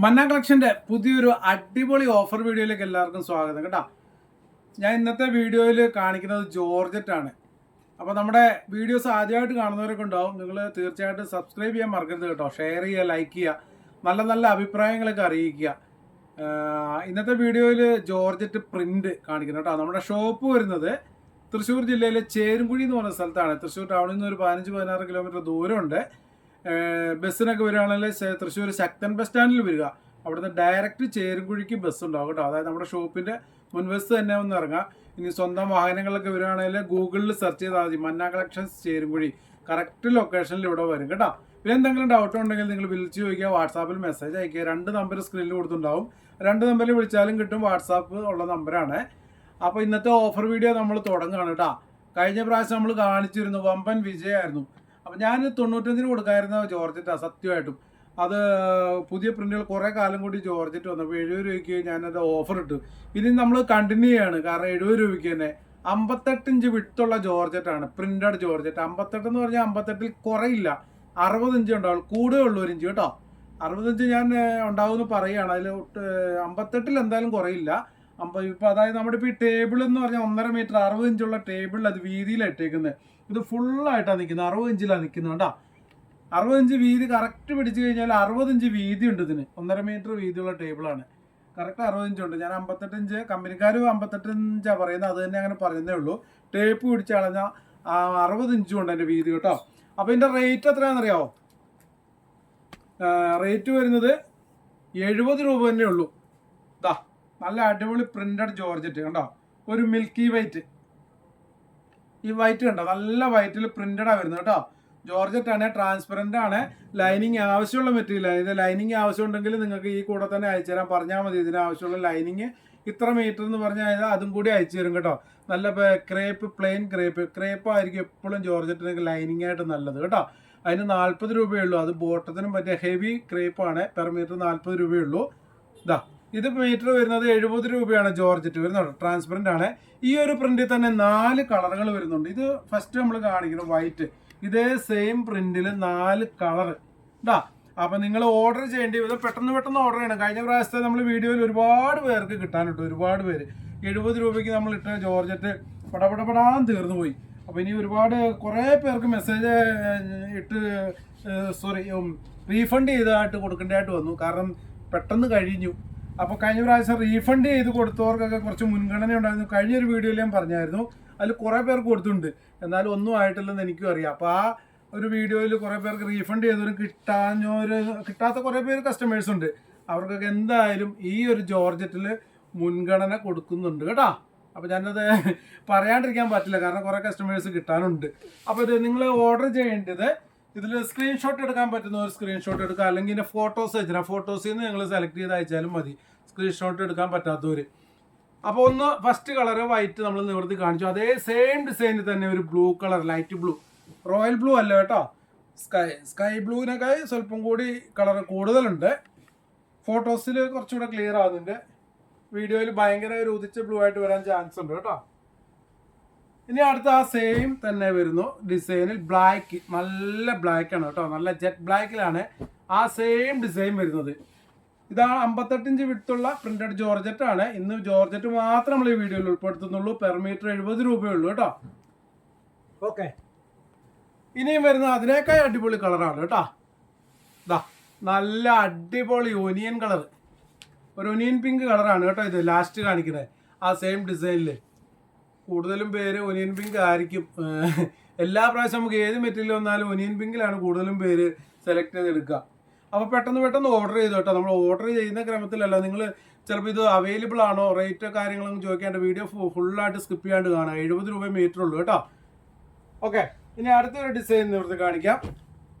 മന്ന കളക്ഷൻ്റെ പുതിയൊരു അടിപൊളി ഓഫർ വീഡിയോയിലേക്ക് എല്ലാവർക്കും സ്വാഗതം കേട്ടോ. ഞാൻ ഇന്നത്തെ വീഡിയോയിൽ കാണിക്കുന്നത് ജോർജറ്റാണ്. അപ്പോൾ നമ്മുടെ വീഡിയോസ് ആദ്യമായിട്ട് കാണുന്നവരൊക്കെ ഉണ്ടാവും. നിങ്ങൾ തീർച്ചയായിട്ടും സബ്സ്ക്രൈബ് ചെയ്യാൻ മറക്കരുത് കേട്ടോ. ഷെയർ ചെയ്യുക, ലൈക്ക് ചെയ്യുക, നല്ല നല്ല അഭിപ്രായങ്ങളൊക്കെ അറിയിക്കുക. ഇന്നത്തെ വീഡിയോയിൽ ജോർജറ്റ് പ്രിൻ്റ് കാണിക്കുന്നത് കേട്ടോ. നമ്മുടെ ഷോപ്പ് വരുന്നത് തൃശ്ശൂർ ജില്ലയിലെ ചേരുംകുഴി എന്ന് പറഞ്ഞ സ്ഥലത്താണ്. തൃശ്ശൂർ ടൗണിൽ നിന്ന് ഒരു 15-16 കിലോമീറ്റർ ദൂരമുണ്ട്. ബസ്സിനൊക്കെ വരികയാണെങ്കിൽ തൃശ്ശൂർ ശക്തൻ ബസ് സ്റ്റാൻഡിൽ വരിക. അവിടുന്ന് ഡയറക്റ്റ് ചേരുംകുഴിക്ക് ബസ് ഉണ്ടാവും കേട്ടോ. അതായത് നമ്മുടെ ഷോപ്പിൻ്റെ മുൻവശത്ത് തന്നെ ഒന്ന് ഇറങ്ങാം. ഇനി സ്വന്തം വാഹനങ്ങളൊക്കെ വരികയാണെങ്കിൽ ഗൂഗിളിൽ സെർച്ച് ചെയ്താൽ മതി മന്ന കളക്ഷൻസ് ചേരുംകുഴി. കറക്റ്റ് ലൊക്കേഷനിൽ ഇവിടെ വരും കേട്ടോ. പിന്നെ എന്തെങ്കിലും ഡൗട്ട് ഉണ്ടെങ്കിൽ നിങ്ങൾ വിളിച്ച് ചോദിക്കുക, വാട്സാപ്പിൽ മെസ്സേജ് അയക്കുക. 2 നമ്പർ സ്ക്രീനിൽ കൊടുത്തിട്ടുണ്ടാവും. 2 നമ്പറിൽ വിളിച്ചാലും കിട്ടും. വാട്സാപ്പ് ഉള്ള നമ്പറാണ്. അപ്പോൾ ഇന്നത്തെ ഓഫർ വീഡിയോ നമ്മൾ തുടങ്ങുകയാണ് കേട്ടോ. കഴിഞ്ഞ പ്രാവശ്യം നമ്മൾ കാണിച്ചിരുന്നു, വമ്പൻ വിജയമായിരുന്നു. അപ്പോൾ ഞാൻ 95 കൊടുക്കാമായിരുന്നു ജോർജറ്റാണ് സത്യമായിട്ടും. അത് പുതിയ പ്രിന്റുകൾ കുറേ കാലം കൂടി ജോർജറ്റ് വന്നപ്പോൾ 70 രൂപയ്ക്ക് ഞാനത് ഓഫർ ഇട്ടു. ഇനി നമ്മൾ കണ്ടിന്യൂ ചെയ്യാണ്. കാരണം 70 രൂപയ്ക്ക് തന്നെ 58 ഇഞ്ച് വിട്ടുള്ള ജോർജറ്റാണ്, പ്രിന്റഡ് ജോർജറ്റ്. 58 എന്ന് പറഞ്ഞാൽ 58-ൽ കുറയില്ല, 60 ഇഞ്ച് ഉണ്ടാവുള്ളൂ, കൂടുതലേ ഉള്ളൂ 1 ഇഞ്ച് കേട്ടോ. 60 ഇഞ്ച് ഞാൻ ഉണ്ടാവുമെന്ന് പറയുകയാണ്. അതിൽ 58-ൽ എന്തായാലും കുറയില്ല. ഇപ്പോൾ അതായത് നമ്മുടെ ഇപ്പോൾ ഈ ടേബിൾ എന്ന് പറഞ്ഞാൽ 1.5 മീറ്റർ 60 ഇഞ്ചുള്ള ടേബിളിൽ അത് വീതിയിലാണ് ഇട്ടേക്കുന്നത്. ഇത് ഫുള്ളായിട്ടാണ് നിൽക്കുന്നത്, 60 ഇഞ്ചിലാണ് നിൽക്കുന്നത് കേട്ടോ. 60 ഇഞ്ച് വീതി കറക്റ്റ് പിടിച്ചു കഴിഞ്ഞാൽ 60 ഇഞ്ച് വീതി ഉണ്ട് ഇതിന്. 1.5 മീറ്റർ വീതിയുള്ള ടേബിളാണ്. കറക്റ്റ് 60 ഇഞ്ച് ഉണ്ട്. ഞാൻ 58 ഇഞ്ച്, കമ്പനിക്കാർ 58 ഇഞ്ചാണ് പറയുന്നത്, അത് തന്നെ അങ്ങനെ പറയുന്നേ ഉള്ളൂ. ടേപ്പ് പിടിച്ച് കളഞ്ഞാൽ 60 ഇഞ്ചും ഉണ്ട് എൻ്റെ വീതി കേട്ടോ. അപ്പോൾ ഇതിൻ്റെ റേറ്റ് എത്രയാണെന്നറിയാമോ? റേറ്റ് വരുന്നത് 70 രൂപ തന്നെ ഉള്ളൂ. ഇതാ നല്ല അടിപൊളി പ്രിന്റഡ് ജോർജറ്റ് കണ്ടോ. ഒരു മിൽക്കി വൈറ്റ്, ഈ വൈറ്റ് കണ്ടോ, നല്ല വൈറ്റിൽ പ്രിന്റഡാണ് വരുന്നത് കേട്ടോ. ജോർജറ്റ് ആണ്, ട്രാൻസ്പെറൻ്റ് ആണ്. ലൈനിങ് ആവശ്യമുള്ള മെറ്റീരിയലാണ്. ഇത് ലൈനിങ് ആവശ്യമുണ്ടെങ്കിൽ നിങ്ങൾക്ക് ഈ കൂടെ തന്നെ അയച്ചു തരാൻ പറഞ്ഞാൽ മതി. ഇതിന് ആവശ്യമുള്ള ലൈനിങ് ഇത്ര മീറ്റർ എന്ന് പറഞ്ഞാൽ അതും കൂടി അയച്ചു തരും കേട്ടോ. നല്ല ക്രേപ്പ്, പ്ലെയിൻ ക്രേപ്പ് ആയിരിക്കും എപ്പോഴും ജോർജറ്റിനൊക്കെ ലൈനിങ് ആയിട്ട് നല്ലത് കേട്ടോ. അതിന് 40 രൂപയേ ഉള്ളൂ. അത് ബോട്ടത്തിനും പറ്റിയ ഹെവി ക്രേപ്പാണ്. പെർ മീറ്റർ 40 രൂപയേ ഉള്ളൂ. ഇതാ ഇത് മീറ്റർ വരുന്നത് 70 രൂപയാണ് ജോർജറ്റ് വരുന്നത്. ട്രാൻസ്പെറൻ്റ് ആണ്. ഈ ഒരു പ്രിന്റിൽ തന്നെ 4 കളറുകൾ വരുന്നുണ്ട്. ഇത് ഫസ്റ്റ് നമ്മൾ കാണിക്കുന്നത് വൈറ്റ്. ഇതേ സെയിം പ്രിന്റിൽ 4 കളർ ഇതാ. അപ്പം നിങ്ങൾ ഓർഡർ ചെയ്യേണ്ടി വരും, പെട്ടെന്ന് ഓർഡർ ചെയ്യണം. കഴിഞ്ഞ പ്രാവശ്യത്തെ നമ്മൾ വീഡിയോയിൽ ഒരുപാട് പേർക്ക് കിട്ടാനിട്ടു, ഒരുപാട് പേര്. 70 രൂപയ്ക്ക് നമ്മൾ ഇട്ട ജോർജറ്റ് പടപടപടാൻ തീർന്നു പോയി. അപ്പോൾ ഇനി കുറേ പേർക്ക് മെസ്സേജ് ഇട്ട് റീഫണ്ട് ചെയ്തതായിട്ട് കൊടുക്കേണ്ടതായിട്ട് വന്നു. കാരണം പെട്ടെന്ന് കഴിഞ്ഞു. അപ്പോൾ കഴിഞ്ഞ പ്രാവശ്യം റീഫണ്ട് ചെയ്ത് കൊടുത്തവർക്കൊക്കെ കുറച്ച് മുൻഗണന ഉണ്ടായിരുന്നു. കഴിഞ്ഞൊരു വീഡിയോയിൽ ഞാൻ പറഞ്ഞായിരുന്നു. അതിൽ കുറേ പേർക്ക് കൊടുത്തിട്ടുണ്ട്, എന്നാലും ഒന്നും ആയിട്ടില്ലെന്ന് എനിക്കും അറിയാം. അപ്പോൾ ആ ഒരു വീഡിയോയിൽ കുറേ പേർക്ക് റീഫണ്ട് ചെയ്തവരും കിട്ടാത്ത കുറേ പേര് കസ്റ്റമേഴ്സ് ഉണ്ട്. അവർക്കൊക്കെ എന്തായാലും ഈ ഒരു ജോർജറ്റിൽ മുൻഗണന കൊടുക്കുന്നുണ്ട് കേട്ടോ. അപ്പോൾ ഞാനത് പറയാണ്ടിരിക്കാൻ പറ്റില്ല, കാരണം കുറേ കസ്റ്റമേഴ്സ് കിട്ടാനുണ്ട്. അപ്പോൾ ഇത് നിങ്ങൾ ഓർഡർ ചെയ്യേണ്ടത്, ഇതിൽ സ്ക്രീൻഷോട്ട് എടുക്കാൻ പറ്റുന്ന ഒരു സ്ക്രീൻഷോട്ട് എടുക്കുക, അല്ലെങ്കിൽ ഇതിൻ്റെ ഫോട്ടോസ് അയച്ചാൽ ഫോട്ടോസിൽ നിന്ന് നിങ്ങൾ സെലക്ട് ചെയ്ത് അയച്ചാലും മതി, സ്ക്രീൻഷോട്ട് എടുക്കാൻ പറ്റാത്തവർ. അപ്പോൾ ഒന്ന് ഫസ്റ്റ് കളർ വൈറ്റ് നമ്മൾ നിവർത്തി കാണിച്ചു. അതേ സെയിം ഡിസൈനിൽ തന്നെ ഒരു blue colour, light blue, royal blue അല്ല കേട്ടോ, സ്കൈ ബ്ലൂവിനൊക്കെ സ്വല്പം കൂടി കളർ കൂടുതലുണ്ട്. ഫോട്ടോസിൽ കുറച്ചുകൂടെ ക്ലിയർ ആവുന്നുണ്ട്. വീഡിയോയിൽ ഭയങ്കര ഒരു ഉദിച്ച ബ്ലൂ ആയിട്ട് വരാൻ ചാൻസ് ഉണ്ട് കേട്ടോ. ഇനി അടുത്ത ആ സെയിം തന്നെ വരുന്നു ഡിസൈനിൽ ബ്ലാക്ക്, നല്ല ബ്ലാക്കാണ് കേട്ടോ, നല്ല ജെറ്റ് ബ്ലാക്കിലാണ് ആ സെയിം ഡിസൈൻ വരുന്നത്. ഇതാണ് 58 ഇഞ്ച് വിട്ടുള്ള പ്രിന്റഡ് ജോർജറ്റ് ആണ്. ഇന്ന് ജോർജറ്റ് മാത്രം നമ്മൾ ഈ വീഡിയോയിൽ ഉൾപ്പെടുത്തുന്നുള്ളൂ. പെർ മീറ്റർ 70 രൂപയുള്ളൂ കേട്ടോ. ഓക്കെ, ഇനിയും വരുന്ന അതിനേക്കാൾ അടിപൊളി കളറാണ് കേട്ടോ. ഇതാ നല്ല അടിപൊളി ഒനിയൻ കളർ, ഒരു ഒനിയൻ പിങ്ക് കളറാണ് കേട്ടോ. ഇത് ലാസ്റ്റ് കാണിക്കുന്നത് ആ സെയിം ഡിസൈനിൽ. കൂടുതലും പേര് ഒനിയൻ പിങ്ക് ആയിരിക്കും. എല്ലാ പ്രാവശ്യം നമുക്ക് ഏത് മെറ്റീരിയൽ വന്നാലും ഒനിയൻ പിങ്കിലാണ് കൂടുതലും പേര് സെലക്ട് ചെയ്തെടുക്കുക. അപ്പോൾ പെട്ടെന്ന് ഓർഡർ ചെയ്തു കേട്ടോ. നമ്മൾ ഓർഡർ ചെയ്യുന്ന ക്രമത്തിലല്ല, നിങ്ങൾ ചിലപ്പോൾ ഇത് അവൈലബിൾ ആണോ, റേറ്റ് കാര്യങ്ങളൊന്നും ചോദിക്കാണ്ട് വീഡിയോ ഫുള്ളായിട്ട് സ്കിപ്പ് ചെയ്യാണ്ട് കാണാം. 70 രൂപ മീറ്റർ ഉള്ളൂ കേട്ടോ. ഓക്കെ, ഇനി അടുത്തൊരു ഡിസൈൻ നിവർത്തി കാണിക്കാം.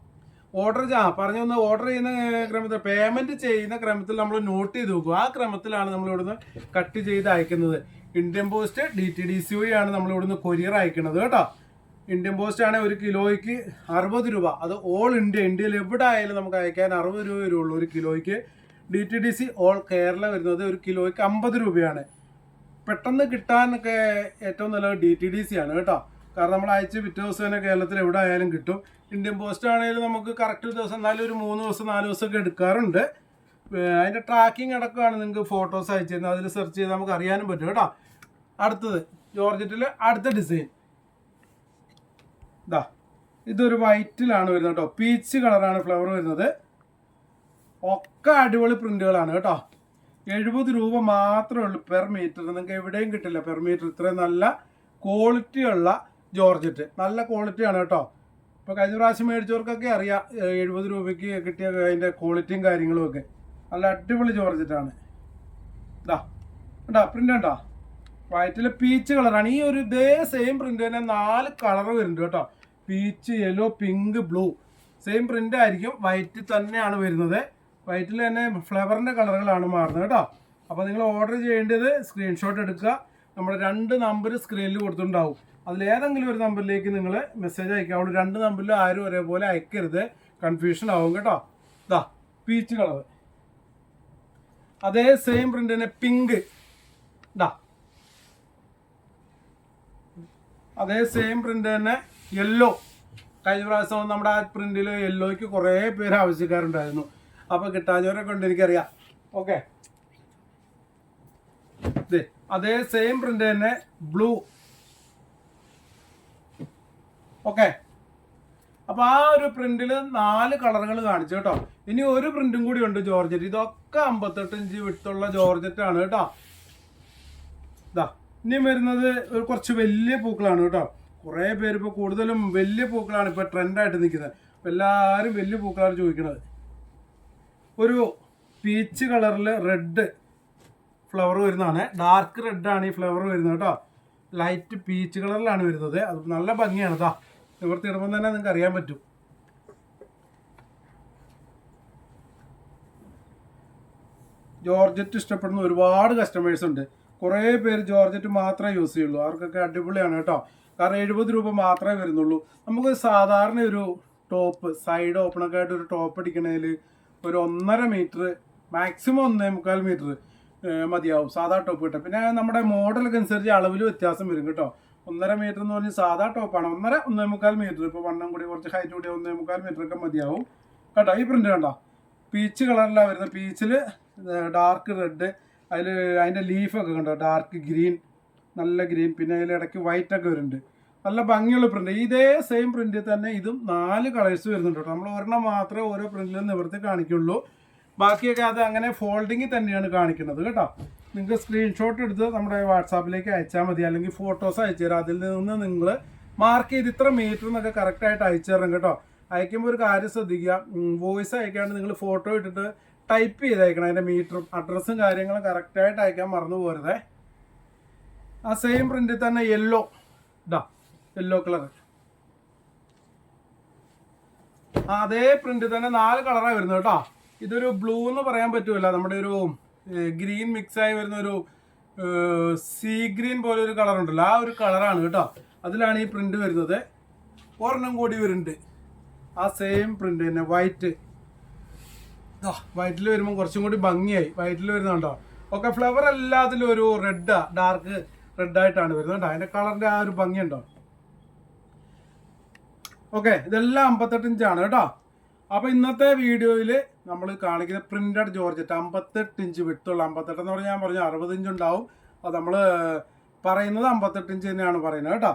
ഓർഡർ ചെയ്യുന്ന ക്രമത്തിൽ, പേയ്മെൻറ്റ് ചെയ്യുന്ന ക്രമത്തിൽ നമ്മൾ നോട്ട് ചെയ്ത് നോക്കും. ആ ക്രമത്തിലാണ് നമ്മൾ ഇവിടുന്ന് കട്ട് ചെയ്ത് അയക്കുന്നത്. ഇന്ത്യൻ പോസ്റ്റ് DTDC വഴിയാണ് നമ്മൾ ഇവിടുന്ന് കൊറിയർ അയക്കുന്നത് കേട്ടോ. ഇന്ത്യൻ പോസ്റ്റ് ആണെങ്കിൽ 1 കിലോയ്ക്ക് 60 രൂപ. അത് ഓൾ ഇന്ത്യയിൽ എവിടെ ആയാലും നമുക്ക് അയക്കാൻ 60 രൂപ വരുള്ളൂ 1 കിലോയ്ക്ക്. DTDC ഓൾ കേരള വരുന്നത് 1 കിലോയ്ക്ക് 50 രൂപയാണ്. പെട്ടെന്ന് കിട്ടാനൊക്കെ ഏറ്റവും നല്ലത് DTDC ആണ് കേട്ടോ. കാരണം നമ്മൾ അയച്ച് പിറ്റേ ദിവസം തന്നെ കേരളത്തിൽ എവിടെ ആയാലും കിട്ടും. ഇന്ത്യൻ പോസ്റ്റ് ആണെങ്കിലും നമുക്ക് കറക്റ്റ് ദിവസം, എന്നാലും ഒരു 3 ദിവസം 4 ദിവസമൊക്കെ എടുക്കാറുണ്ട്. അതിൻ്റെ ട്രാക്കിംഗ് അടക്കമാണ് നിങ്ങൾക്ക് ഫോട്ടോസ് അയച്ചു തരുന്നത്. അതിൽ സെർച്ച് ചെയ്ത് നമുക്ക് അറിയാനും പറ്റും കേട്ടോ. അടുത്തത് ജോർജറ്റിൽ അടുത്ത ഡിസൈൻ ഇതാ, ഇതൊരു വൈറ്റിലാണ് വരുന്നത് കേട്ടോ. പീച്ച് കളറാണ് ഫ്ലവർ വരുന്നത്. ഒക്കെ അടിപൊളി പ്രിന്റുകളാണ് കേട്ടോ. 70 രൂപ മാത്രമേ ഉള്ളൂ പെർ മീറ്റർ. നിങ്ങൾക്ക് എവിടെയും കിട്ടില്ല പെർ മീറ്റർ. ഇത്രയും നല്ല ക്വാളിറ്റിയുള്ള ജോർജറ്റ്, നല്ല ക്വാളിറ്റിയാണ് കേട്ടോ. ഇപ്പോൾ കഴിഞ്ഞ പ്രാവശ്യം മേടിച്ചവർക്കൊക്കെ അറിയാം 70 രൂപയ്ക്ക് കിട്ടിയ അതിൻ്റെ ക്വാളിറ്റിയും കാര്യങ്ങളും ഒക്കെ. നല്ല അടിപൊളി ജോർജറ്റാണ്. ഇതാ കേട്ടോ, പ്രിന്റ് ഉണ്ടോ? വൈറ്റിൽ പീച്ച് കളറാണ്. ഈ ഒരു ഇതേ സെയിം പ്രിന്റ് തന്നെ 4 കളർ വരുന്നുണ്ട് കേട്ടോ. Peach, yellow, pink, blue same print ആയിരിക്കും. വൈറ്റ് തന്നെയാണ് വരുന്നത്. വൈറ്റിൽ തന്നെ ഫ്ലവറിൻ്റെ കളറുകളാണ് മാറുന്നത് കേട്ടോ. അപ്പോൾ നിങ്ങൾ ഓർഡർ ചെയ്യേണ്ടത് സ്ക്രീൻഷോട്ട് എടുക്കുക. നമ്മുടെ 2 നമ്പർ സ്ക്രീനിൽ കൊടുത്തിട്ടുണ്ടാവും. അതിലേതെങ്കിലും ഒരു നമ്പറിലേക്ക് നിങ്ങൾ മെസ്സേജ് അയക്കുക. അവിടെ 2 നമ്പറിലും ആരും ഒരേപോലെ അയക്കരുത്, കൺഫ്യൂഷൻ ആവും കേട്ടോ. ഇതാ പീച്ച് കളർ, അതേ സെയിം പ്രിന്റ് തന്നെ പിങ്ക്, ഇതാ അതേ സെയിം പ്രിന്റ് തന്നെ യെല്ലോ. കഴിഞ്ഞ പ്രാവശ്യം നമ്മുടെ ആ പ്രിന്റിൽ യെല്ലോയ്ക്ക് കുറേ പേര് ആവശ്യക്കാരുണ്ടായിരുന്നു. അപ്പോൾ കിട്ടാഞ്ഞവരൊക്കെ ഉണ്ട്, എനിക്കറിയാം. ഓക്കെ, അതേ സെയിം പ്രിന്റ് തന്നെ ബ്ലൂ. ഓക്കെ, അപ്പോൾ ആ ഒരു പ്രിന്റിൽ 4 കളറുകൾ കാണിച്ചു കേട്ടോ. ഇനി ഒരു പ്രിന്റും കൂടി ഉണ്ട് ജോർജറ്റ്. ഇതൊക്കെ 58 ഇഞ്ച് വിട്ടുള്ള ജോർജറ്റ് ആണ് കേട്ടോ. ഇതാ ഇനി വരുന്നത് കുറച്ച് വലിയ പൂക്കളാണ് കേട്ടോ. കുറേ പേര് ഇപ്പോൾ കൂടുതലും വലിയ പൂക്കളാണ് ഇപ്പോൾ ട്രെൻഡായിട്ട് നിൽക്കുന്നത്. അപ്പോൾ എല്ലാവരും വലിയ പൂക്കളാണ് ചോദിക്കുന്നത്. ഒരു പീച്ച് കളറിൽ റെഡ് ഫ്ലവർ വരുന്നതാണ്. ഡാർക്ക് റെഡാണ് ഈ ഫ്ലവർ വരുന്നത് കേട്ടോ. ലൈറ്റ് പീച്ച് കളറിലാണ് വരുന്നത്. അത് നല്ല ഭംഗിയാണ് കേട്ടോ. നിവർത്തിയിടുമ്പോൾ തന്നെ നിങ്ങൾക്ക് അറിയാൻ പറ്റും. ജോർജറ്റ് ഇഷ്ടപ്പെടുന്ന ഒരുപാട് കസ്റ്റമേഴ്സ് ഉണ്ട്. കുറേ പേര് ജോർജറ്റ് മാത്രമേ യൂസ് ചെയ്യുള്ളൂ. അവർക്കൊക്കെ അടിപൊളിയാണ് കേട്ടോ. കാരണം 70 രൂപ മാത്രമേ വരുന്നുള്ളൂ. നമുക്ക് സാധാരണ ഒരു ടോപ്പ് സൈഡ് ഓപ്പണൊക്കെ ആയിട്ട് ഒരു ടോപ്പ് അടിക്കണതിൽ ഒരു 1.5 മീറ്റർ, മാക്സിമം 1.25 മീറ്റർ മതിയാവും സാധാ ടോപ്പ് കിട്ടും. പിന്നെ നമ്മുടെ മോഡലൊക്കെ അനുസരിച്ച് അളവിൽ വ്യത്യാസം വരും കേട്ടോ. 1.5 മീറ്റർ എന്ന് പറഞ്ഞാൽ സാധാ ടോപ്പാണ്. 1.5 മീറ്റർ. ഇപ്പോൾ വണ്ണം കൂടി കുറച്ച് ഹൈറ്റ് കൂടി 1.25 മീറ്റർ ഒക്കെ മതിയാവും കേട്ടോ. ഈ പ്രിന്റ് കണ്ടോ, പീച്ച് കളറിലാണ് വരുന്നത്. പീച്ചിൽ ഡാർക്ക് റെഡ്, അതിൻ്റെ ലീഫൊക്കെ കണ്ടോ ഡാർക്ക് ഗ്രീൻ, നല്ല ഗ്രീൻ. പിന്നെ അതിൽ ഇടയ്ക്ക് വൈറ്റ് ഒക്കെ വരുന്നുണ്ട്. നല്ല ഭംഗിയുള്ള പ്രിന്റ്. ഇതേ സെയിം പ്രിന്റിൽ തന്നെ ഇതും 4 കളേഴ്സ് വരുന്നുണ്ട് കേട്ടോ. നമ്മൾ ഒരെണ്ണം മാത്രമേ ഓരോ പ്രിന്റിലും നിവർത്തി കാണിക്കുള്ളൂ. ബാക്കിയൊക്കെ അത് അങ്ങനെ ഫോൾഡിങ്ങിൽ തന്നെയാണ് കാണിക്കുന്നത് കേട്ടോ. നിങ്ങൾക്ക് സ്ക്രീൻഷോട്ട് എടുത്ത് നമ്മുടെ വാട്സാപ്പിലേക്ക് അയച്ചാൽ മതി, അല്ലെങ്കിൽ ഫോട്ടോസ് അയച്ചു തരാം. അതിൽ നിന്ന് നിങ്ങൾ മാർക്ക് ചെയ്ത് ഇത്ര മീറ്റർ എന്നൊക്കെ കറക്റ്റായിട്ട് അയച്ചു തരണം കേട്ടോ. അയക്കുമ്പോൾ ഒരു കാര്യം ശ്രദ്ധിക്കുക, വോയിസ് അയക്കാണ്ട് നിങ്ങൾ ഫോട്ടോ ഇട്ടിട്ട് ടൈപ്പ് ചെയ്ത് അയക്കണം. അതിൻ്റെ മീറ്ററും അഡ്രസ്സും കാര്യങ്ങളും കറക്റ്റായിട്ട് അയക്കാൻ മറന്നു പോരുതേ. ആ സെയിം പ്രിന്റിൽ തന്നെ യെല്ലോ, യെല്ലോ കളർ. അതേ പ്രിന്റ് തന്നെ 4 കളറാണ് വരുന്നത് കേട്ടോ. ഇതൊരു ബ്ലൂ എന്ന് പറയാൻ പറ്റൂല, നമ്മുടെ ഒരു ഗ്രീൻ മിക്സ് ആയി വരുന്ന ഒരു സീ ഗ്രീൻ പോലെ ഒരു കളർ ഉണ്ടല്ലോ, ആ ഒരു കളറാണ് കേട്ടോ. അതിലാണ് ഈ പ്രിന്റ് വരുന്നത്. ഒരെണ്ണം കൂടി വരുന്നുണ്ട് ആ സെയിം പ്രിന്റ് തന്നെ വൈറ്റ്. വൈറ്റിൽ വരുമ്പോൾ കുറച്ചും കൂടി ഭംഗിയായി. വൈറ്റിൽ വരുന്നുണ്ടോ. ഓക്കെ, ഫ്ലവർ എല്ലാത്തിലും ഒരു റെഡാ, ഡാർക്ക് റെഡായിട്ടാണ് വരുന്നത് കേട്ടോ. അതിൻ്റെ കളറിൻ്റെ ആ ഒരു ഭംഗിയുണ്ടോ. ഓക്കെ, ഇതെല്ലാം 58 ഇഞ്ചാണ് കേട്ടോ. അപ്പോൾ ഇന്നത്തെ വീഡിയോയിൽ നമ്മൾ കാണിക്കുന്ന പ്രിന്റഡ് ജോർജറ്റ് 58 ഇഞ്ച് വിട്ടുള്ള, 58 എന്ന് പറഞ്ഞാൽ ഞാൻ പറഞ്ഞു 60 ഇഞ്ച് ഉണ്ടാവും. അത് നമ്മൾ പറയുന്നത് 58 ഇഞ്ച് തന്നെയാണ് പറയുന്നത് കേട്ടോ.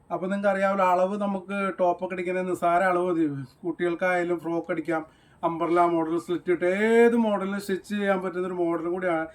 അപ്പോൾ നിങ്ങൾക്ക് അറിയാമല്ലോ, അളവ് നമുക്ക് ടോപ്പൊക്കെ അടിക്കുന്ന നിസ്സാര അളവ് മതി. കുട്ടികൾക്കായാലും ഫ്രോക്ക് അടിക്കാം, അംബ്രല മോഡൽ, സ്ലിറ്റ് ഇട്ട് ഏത് മോഡലിൽ സ്റ്റിച്ച് ചെയ്യാൻ പറ്റുന്നൊരു മോഡലും കൂടിയാണ്,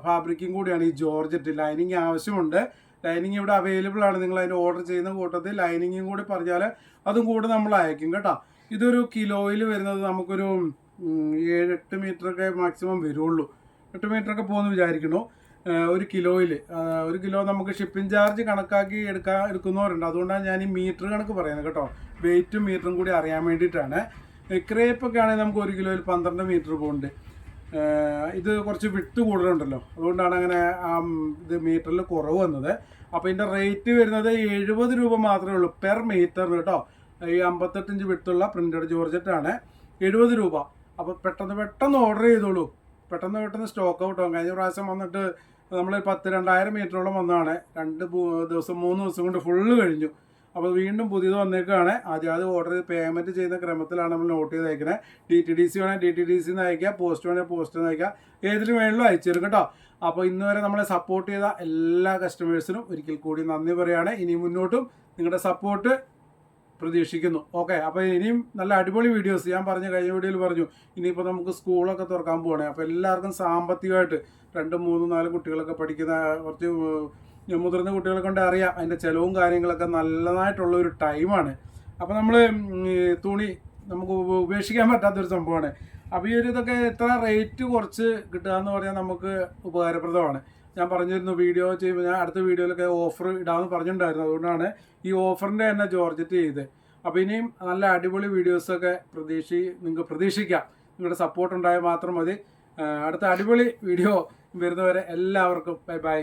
ഫാബ്രിക്കും കൂടിയാണ് ഈ ജോർജറ്റ്. ലൈനിങ് ആവശ്യമുണ്ട്. ലൈനിങ് ഇവിടെ അവൈലബിൾ ആണ്. നിങ്ങൾ അതിന് ഓർഡർ ചെയ്യുന്ന കൂട്ടത്തിൽ ലൈനിങ്ങും കൂടി പറഞ്ഞാൽ അതും കൂടി നമ്മൾ അയക്കും കേട്ടോ. ഇതൊരു കിലോയിൽ വരുന്നത് നമുക്കൊരു 7-8 മീറ്ററൊക്കെ മാക്സിമം വരുള്ളൂ. 8 മീറ്ററൊക്കെ പോകുമെന്ന് വിചാരിക്കുന്നു ഒരു കിലോയിൽ. 1 കിലോ നമുക്ക് ഷിപ്പിംഗ് ചാർജ് കണക്കാക്കി എടുക്കുന്നവരുണ്ട്. അതുകൊണ്ടാണ് ഞാൻ ഈ മീറ്റർ കണക്ക് പറയുന്നത് കേട്ടോ. വെയിറ്റും മീറ്ററും കൂടി അറിയാൻ വേണ്ടിയിട്ടാണ്. ക്രേപ്പൊക്കെ ആണെങ്കിൽ നമുക്ക് 1 കിലോയിൽ 12 മീറ്റർ പോകുന്നുണ്ട്. ഇത് കുറച്ച് വിട്ട് കൂടുതലുണ്ടല്ലോ, അതുകൊണ്ടാണ് അങ്ങനെ ഇത് മീറ്ററിൽ കുറവ് വന്നത്. അപ്പോൾ ഇതിൻ്റെ റേറ്റ് വരുന്നത് 70 രൂപ മാത്രമേ ഉള്ളൂ പെർ മീറ്റർ കേട്ടോ. ഈ 58 ഇഞ്ച് വിട്ടുള്ള പ്രിന്റഡ് ജോർജറ്റാണ് 70 രൂപ. അപ്പോൾ പെട്ടെന്ന് ഓർഡർ ചെയ്തോളൂ. പെട്ടെന്ന് സ്റ്റോക്ക് ഔട്ട് ആകും. കഴിഞ്ഞ പ്രാവശ്യം വന്നിട്ട് നമ്മൾ 10,000-2,000 മീറ്ററോളം വന്നതാണ്. 2 ദിവസം 3 ദിവസം കൊണ്ട് ഫുള്ള് കഴിഞ്ഞു. അപ്പോൾ വീണ്ടും പുതിയത് വന്നേക്കാണ്. ആദ്യം ഓർഡർ ചെയ്ത് പേയ്മെൻറ്റ് ചെയ്യുന്ന ക്രമത്തിലാണ് നമ്മൾ നോട്ട് ചെയ്ത് അയക്കുന്നത്. DTDC വേണമെങ്കിൽ DTDC എന്ന് അയക്കുക, പോസ്റ്റ് വേണമെങ്കിൽ പോസ്റ്റ് എന്ന് അയക്കുക, ഏതിന് വേണമെങ്കിലും അയച്ചു തരും കേട്ടോ. അപ്പോൾ ഇന്ന് വരെ നമ്മളെ സപ്പോർട്ട് ചെയ്ത എല്ലാ കസ്റ്റമേഴ്സിനും ഒരിക്കൽ കൂടി നന്ദി പറയുകയാണ്. ഇനി മുന്നോട്ടും നിങ്ങളുടെ സപ്പോർട്ട് പ്രതീക്ഷിക്കുന്നു. ഓക്കെ, അപ്പോൾ ഇനിയും നല്ല അടിപൊളി വീഡിയോസ് ഞാൻ കഴിഞ്ഞ വീഡിയോയിൽ പറഞ്ഞു, ഇനിയിപ്പോൾ നമുക്ക് സ്കൂളൊക്കെ തുറക്കാൻ പോകണേ. അപ്പോൾ എല്ലാവർക്കും സാമ്പത്തികമായിട്ട് 2, 3, 4 കുട്ടികളൊക്കെ പഠിക്കുന്ന കുറച്ച് മുതിർന്ന കുട്ടികളെ കൊണ്ട് അറിയാം അതിൻ്റെ ചിലവും കാര്യങ്ങളൊക്കെ നല്ലതായിട്ടുള്ള ഒരു ടൈമാണ്. അപ്പോൾ നമ്മൾ തുണി നമുക്ക് ഉപേക്ഷിക്കാൻ പറ്റാത്തൊരു സംഭവമാണ്. അപ്പോൾ ഈ ഒരു ഇതൊക്കെ ഇത്ര റേറ്റ് കുറച്ച് കിട്ടുക എന്ന് പറഞ്ഞാൽ നമുക്ക് ഉപകാരപ്രദമാണ്. ഞാൻ പറഞ്ഞിരുന്നു വീഡിയോ ചെയ്യുമ്പോൾ, ഞാൻ അടുത്ത വീഡിയോയിലൊക്കെ ഓഫർ ഇടാമെന്ന് പറഞ്ഞിട്ടുണ്ടായിരുന്നു. അതുകൊണ്ടാണ് ഈ ഓഫറിൻ്റെ തന്നെ ജോർജറ്റ് ചെയ്ത്. അപ്പോൾ ഇനിയും നല്ല അടിപൊളി വീഡിയോസൊക്കെ നിങ്ങൾക്ക് പ്രതീക്ഷിക്കാം. നിങ്ങളുടെ സപ്പോർട്ട് ഉണ്ടായാൽ മാത്രം മതി. അടുത്ത അടിപൊളി വീഡിയോ വരുന്നവരെ എല്ലാവർക്കും ബൈ ബൈ.